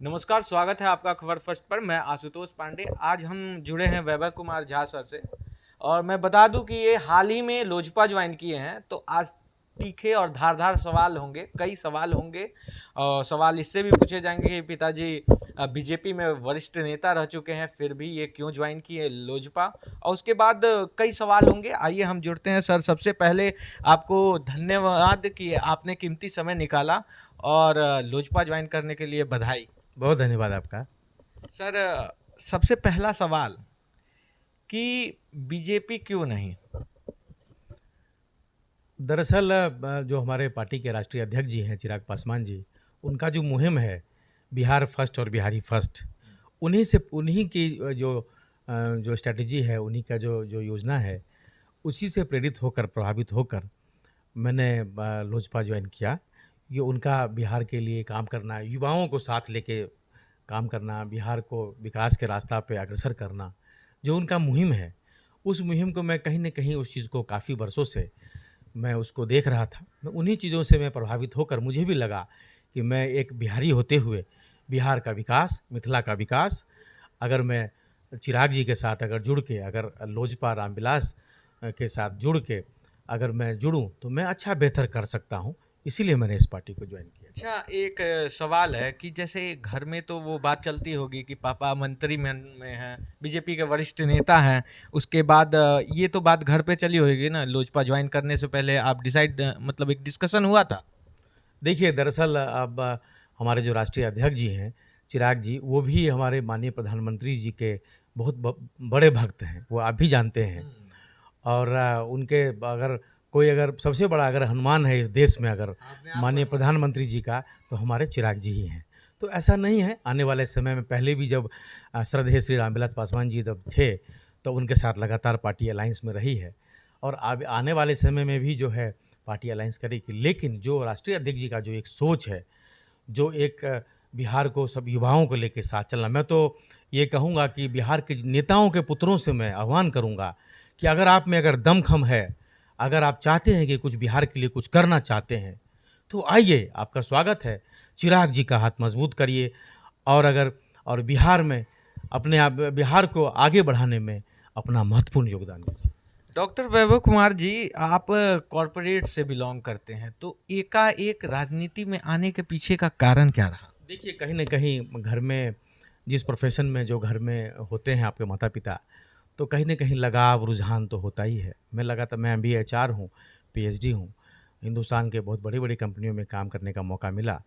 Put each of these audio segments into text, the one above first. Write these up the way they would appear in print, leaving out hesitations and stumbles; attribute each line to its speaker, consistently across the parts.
Speaker 1: नमस्कार, स्वागत है आपका खबर फर्स्ट पर। मैं आशुतोष पांडे। आज हम जुड़े हैं वैभव कुमार झा सर से। और मैं बता दूं कि ये हाल ही में लोजपा ज्वाइन किए हैं, तो आज तीखे और धारदार सवाल होंगे, कई सवाल होंगे। और सवाल इससे भी पूछे जाएंगे कि पिताजी बीजेपी में वरिष्ठ नेता रह चुके हैं, फिर भी ये क्यों ज्वाइन किए लोजपा। और उसके बाद कई सवाल होंगे। आइए हम जुड़ते हैं सर। सबसे पहले आपको धन्यवाद कि आपने कीमती समय निकाला और लोजपा ज्वाइन करने के लिए बधाई।
Speaker 2: बहुत धन्यवाद आपका।
Speaker 1: सर, सबसे पहला सवाल कि बीजेपी क्यों नहीं?
Speaker 2: दरअसल जो हमारे पार्टी के राष्ट्रीय अध्यक्ष जी हैं चिराग पासवान जी, उनका जो मुहिम है बिहार फर्स्ट और बिहारी फर्स्ट, उन्हीं की जो स्ट्रेटजी है, उन्हीं का जो जो योजना है, उसी से प्रेरित होकर, प्रभावित होकर मैंने लोजपा ज्वाइन किया। ये उनका बिहार के लिए काम करना, युवाओं को साथ लेके काम करना, बिहार को विकास के रास्ता पे अग्रसर करना, जो उनका मुहिम है, उस मुहिम को मैं कहीं न कहीं उस चीज़ को काफ़ी वर्षों से मैं उसको देख रहा था। मैं उन्हीं चीज़ों से मैं प्रभावित होकर मुझे भी लगा कि मैं एक बिहारी होते हुए बिहार का विकास, मिथिला का विकास, अगर मैं चिराग जी के साथ अगर जुड़ के, अगर लोजपा रामविलास के साथ जुड़ के अगर मैं जुड़ूँ, तो मैं अच्छा बेहतर कर सकता हूँ। इसीलिए मैंने इस पार्टी को ज्वाइन किया।
Speaker 1: अच्छा, एक सवाल है कि जैसे घर में तो वो बात चलती होगी कि पापा मंत्री में हैं, बीजेपी के वरिष्ठ नेता हैं। उसके बाद ये तो बात घर पे चली होगी ना, लोजपा ज्वाइन करने से पहले आप डिसाइड, मतलब एक डिस्कशन हुआ था?
Speaker 2: देखिए, दरअसल अब हमारे जो राष्ट्रीय अध्यक्ष जी हैं, चिराग जी, वो भी हमारे माननीय प्रधानमंत्री जी के बहुत बड़े भक्त हैं, वो आप भी जानते हैं। और उनके अगर सबसे बड़ा अगर हनुमान है इस देश में, अगर
Speaker 1: आपने आप
Speaker 2: माननीय
Speaker 1: हनुमान।
Speaker 2: प्रधानमंत्री जी का, तो हमारे चिराग जी ही हैं। तो ऐसा नहीं है, आने वाले समय में पहले भी जब श्रद्धेय श्री रामविलास पासवान जी जब थे, तो उनके साथ लगातार पार्टी अलायंस में रही है और अब आने वाले समय में भी जो है पार्टी अलायंस करेगी। लेकिन जो राष्ट्रीय अध्यक्ष जी का जो एक सोच है, जो एक बिहार को सब युवाओं को लेके साथ चलना, मैं तो ये कहूँगा कि बिहार के नेताओं के पुत्रों से मैं आह्वान करूँगा कि अगर आप में अगर दमखम है, अगर आप चाहते हैं कि कुछ बिहार के लिए कुछ करना चाहते हैं, तो आइए, आपका स्वागत है। चिराग जी का हाथ मजबूत करिए और बिहार में बिहार को आगे बढ़ाने में अपना महत्वपूर्ण योगदान दीजिए।
Speaker 1: डॉक्टर वैभव कुमार जी, आप कॉरपोरेट से बिलोंग करते हैं, तो एकाएक राजनीति में आने के पीछे का कारण क्या रहा?
Speaker 2: देखिए, कहीं न कहीं घर में जिस प्रोफ़ेशन में जो घर में होते हैं आपके माता-पिता, तो कहीं न कहीं लगाव, रुझान तो होता ही है। मैं अभी एचआर हूँ, पीएचडी हूँ। हिंदुस्तान के बहुत बड़ी-बड़ी कंपनियों में काम करने का मौका मिला।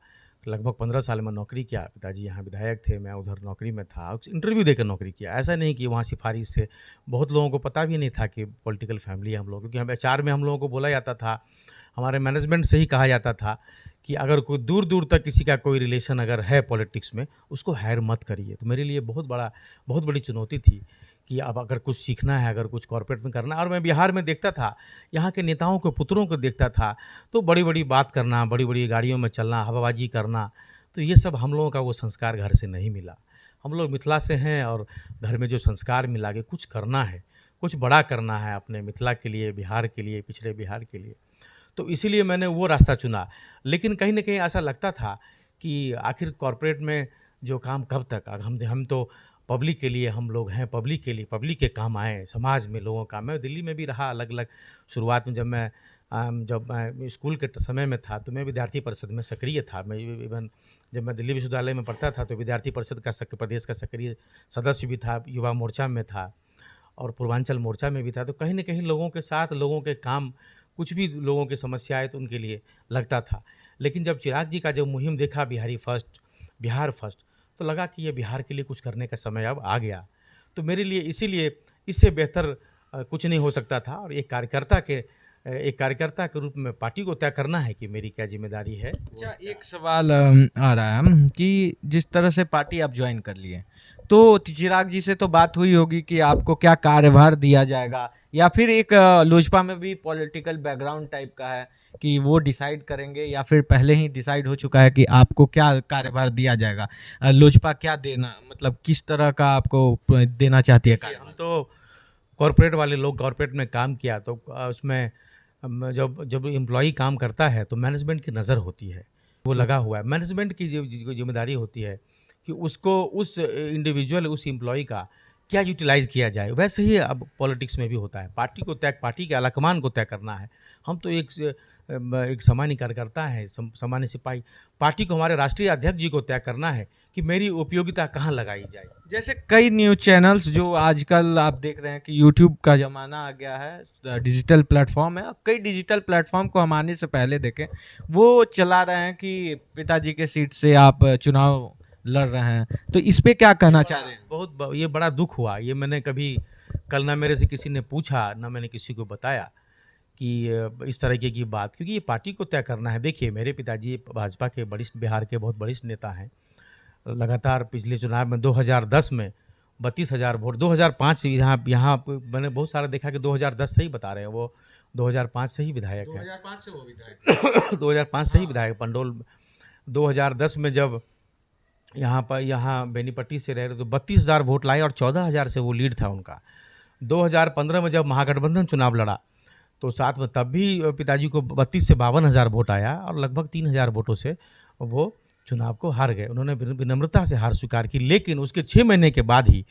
Speaker 2: लगभग 15 साल मैं नौकरी किया। पिताजी यहाँ विधायक थे, मैं उधर नौकरी में था। इंटरव्यू देकर नौकरी किया। ऐसा नहीं कि वहाँ सिफ़ारिश से, बहुत लोगों को पता भी नहीं था कि पॉलिटिकल फैमिली है हम लोग, क्योंकि हम एचआर में हम लोगों को बोला जाता था, हमारे मैनेजमेंट से ही कहा जाता था कि अगर कोई दूर-दूर तक किसी का कोई रिलेशन अगर है पॉलिटिक्स में, उसको हायर मत करिए। तो मेरे लिए बहुत बड़ी चुनौती थी कि अब अगर कुछ सीखना है, अगर कुछ कॉर्पोरेट में करना है। और मैं बिहार में देखता था, यहाँ के नेताओं के पुत्रों को देखता था, तो बड़ी-बड़ी बात करना, बड़ी-बड़ी गाड़ियों में चलना, हवाबाजी करना, तो ये सब हम लोगों का वो संस्कार घर से नहीं मिला। हम लोग मिथिला से हैं और घर में जो संस्कार मिला कि कुछ करना है, कुछ बड़ा करना है अपने मिथिला के लिए, बिहार के लिए, पिछड़े बिहार के लिए। तो इसीलिए मैंने वो रास्ता चुना। लेकिन कहीं न कहीं ऐसा लगता था कि आखिर कॉर्पोरेट में जो काम कब तक, अब हम तो पब्लिक के लिए हम लोग हैं, पब्लिक के लिए, पब्लिक के काम आएँ, समाज में लोगों का। मैं दिल्ली में भी रहा अलग-अलग। शुरुआत में जब मैं स्कूल के समय में था, तो मैं विद्यार्थी परिषद में सक्रिय था। मैं इवन जब मैं दिल्ली विश्वविद्यालय में पढ़ता था, तो विद्यार्थी परिषद का प्रदेश का सक्रिय सदस्य भी था, युवा मोर्चा में था और पूर्वांचल मोर्चा में भी था। तो कहीं न कहीं लोगों के साथ, लोगों के काम, कुछ भी लोगों की समस्या आए तो उनके लिए लगता था। लेकिन जब चिराग जी का जब मुहिम देखा बिहारी फर्स्ट, बिहार फर्स्ट, तो लगा कि ये बिहार के लिए कुछ करने का समय अब आ गया। तो मेरे लिए इसीलिए इससे बेहतर कुछ नहीं हो सकता था और एक कार्यकर्ता के रूप में पार्टी को तय करना है कि मेरी क्या ज़िम्मेदारी है।
Speaker 1: अच्छा, एक सवाल आ रहा है कि जिस तरह से पार्टी आप ज्वाइन कर लिए, तो चिराग जी से तो बात हुई होगी कि आपको क्या कार्यभार दिया जाएगा, या फिर एक लोजपा में भी पॉलिटिकल बैकग्राउंड टाइप का है कि वो डिसाइड करेंगे, या फिर पहले ही डिसाइड हो चुका है कि आपको क्या कार्यभार दिया जाएगा? लोजपा क्या देना, मतलब किस तरह का आपको देना चाहती है
Speaker 2: हम
Speaker 1: कार्यभार?
Speaker 2: तो कॉर्पोरेट वाले लोग, कॉर्पोरेट में काम किया तो उसमें जब जब एम्प्लॉई काम करता है तो मैनेजमेंट की नज़र होती है, वो लगा हुआ है। मैनेजमेंट की जो जिसको ज़िम्मेदारी होती है कि उसको उस इंडिविजुअल, उस एम्प्लॉय का क्या यूटिलाइज़ किया जाए। वैसे ही अब पॉलिटिक्स में भी होता है, पार्टी को तय, पार्टी के आलाकमान को तय करना है। हम तो एक सामान्य कार्यकर्ता हैं, सामान्य सिपाही। पार्टी को, हमारे राष्ट्रीय अध्यक्ष जी को तय करना है कि मेरी उपयोगिता कहाँ लगाई जाए।
Speaker 1: जैसे कई न्यूज़ चैनल्स जो आजकल आप देख रहे हैं कि यूट्यूब का ज़माना आ गया है, डिजिटल प्लेटफॉर्म है, कई डिजिटल प्लेटफॉर्म को हम आने से पहले देखें, वो चला रहे हैं कि पिताजी के सीट से आप चुनाव लड़ रहे हैं, तो इस पे क्या कहना चाह रहे हैं?
Speaker 2: ये बड़ा दुख हुआ। ये मैंने कभी, कल ना मेरे से किसी ने पूछा, ना मैंने किसी को बताया कि इस तरीके की बात, क्योंकि ये पार्टी को तय करना है। देखिए, मेरे पिताजी भाजपा के वरिष्ठ, बिहार के बहुत वरिष्ठ नेता हैं। लगातार पिछले चुनाव में 2010 में 32,000 वोट, 2005 से यहाँ मैंने बहुत सारा देखा कि 2010 से ही बता रहे हैं, वो 2005 से ही विधायक है।
Speaker 1: 2005 से वो विधायक
Speaker 2: 2005 से ही विधायक पंडोल। 2010 में जब यहाँ बेनीपट्टी से रह रहे तो 32,000 वोट लाए और 14,000 से वो लीड था उनका। 2015 में जब महागठबंधन चुनाव लड़ा तो साथ में तब भी पिताजी को 32 से 52,000 वोट आया और लगभग 3,000 वोटों से वो चुनाव को हार गए। उन्होंने विनम्रता से हार स्वीकार की, लेकिन उसके 6 महीने के बाद ही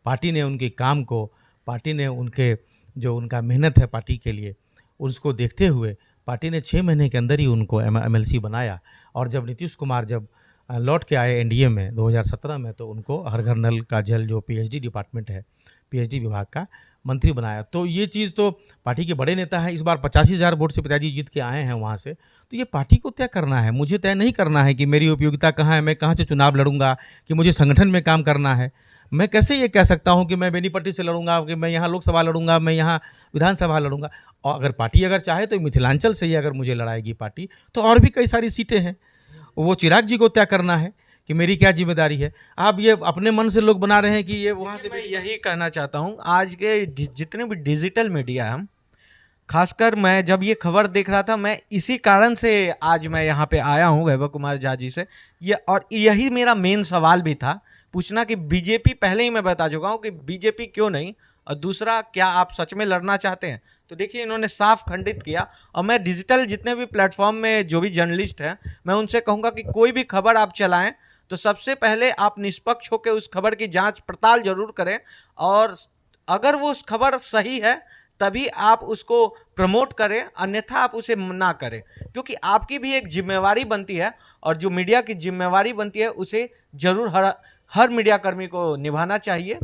Speaker 2: पार्टी ने उनके काम को, पार्टी ने उनके जो उनका मेहनत है पार्टी के लिए, उसको देखते हुए पार्टी ने 6 महीने के अंदर ही उनको MLC बनाया। और जब नीतीश कुमार जब लौट के आए एनडीए में 2017 में, तो उनको हर घर नल का जल, जो पीएचडी डिपार्टमेंट है, पीएचडी विभाग का मंत्री बनाया। तो ये चीज़ तो पार्टी के बड़े नेता हैं, इस बार 85,000 वोट से पिताजी जीत के आए हैं वहाँ से, तो ये पार्टी को तय करना है। मुझे तय नहीं करना है कि मेरी उपयोगिता कहाँ है, मैं कहाँ से चुनाव लड़ूंगा, कि मुझे संगठन में काम करना है। मैं कैसे ये कह सकता हूँ कि मैं बेनीपट्टी से लड़ूंगा, कि मैं यहाँ लोकसभा लड़ूंगा, मैं यहाँ विधानसभा लड़ूंगा। और अगर पार्टी अगर चाहे तो मिथिलांचल से ही अगर मुझे लड़ाएगी पार्टी, तो और भी कई सारी सीटें हैं, वो चिराग जी को तय करना है कि मेरी क्या जिम्मेदारी है। आप ये अपने मन से लोग बना रहे हैं कि ये वहाँ से।
Speaker 1: मैं यही कहना चाहता हूँ, आज के जितने भी डिजिटल मीडिया है, खासकर मैं जब ये खबर देख रहा था, मैं इसी कारण से आज मैं यहाँ पे आया हूँ वैभव कुमार झा जी से, और यही मेरा मेन सवाल भी था पूछना कि बीजेपी, पहले ही मैं बता चुका हूँ कि बीजेपी क्यों नहीं, और दूसरा, क्या आप सच में लड़ना चाहते हैं? तो देखिए, इन्होंने साफ खंडित किया। और मैं डिजिटल जितने भी प्लेटफॉर्म में जो भी जर्नलिस्ट हैं, मैं उनसे कहूँगा कि कोई भी खबर आप चलाएं तो सबसे पहले आप निष्पक्ष होकर उस खबर की जांच पड़ताल जरूर करें, और अगर वो उस खबर सही है तभी आप उसको प्रमोट करें, अन्यथा आप उसे ना करें, क्योंकि आपकी भी एक जिम्मेवारी बनती है, और जो मीडिया की जिम्मेवारी बनती है उसे जरूर हर मीडिया कर्मी को निभाना चाहिए।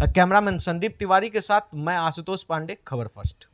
Speaker 1: कैमरामैन संदीप तिवारी के साथ मैं आशुतोष पांडे, खबर फर्स्ट।